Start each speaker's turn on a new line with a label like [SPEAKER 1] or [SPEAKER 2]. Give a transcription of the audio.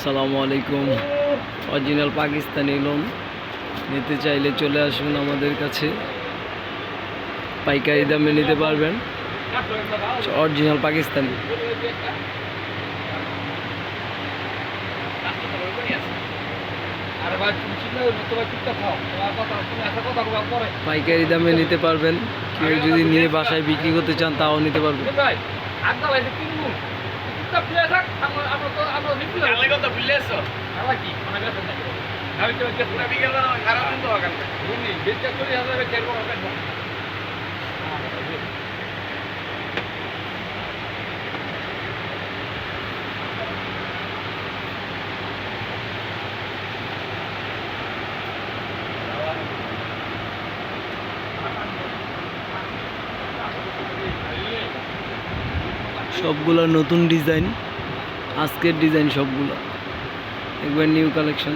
[SPEAKER 1] আসসালামু আলাইকুম। Original Pakistani loan নিতে চাইলে চলে আসুন আমাদের কাছে, পাইকারি দামে নিতে পারবেন। অরিজিনাল পাকিস্তানি। পাইকারি দামে নিতে পারবেন। কেউ যদি নিয়ে বাসায় বিক্রি করতে চান তাও নিতে পারবেন। সবগুলা নতুন ডিজাইন, আজকের ডিজাইন সবগুলা একবার নিউ কালেকশন।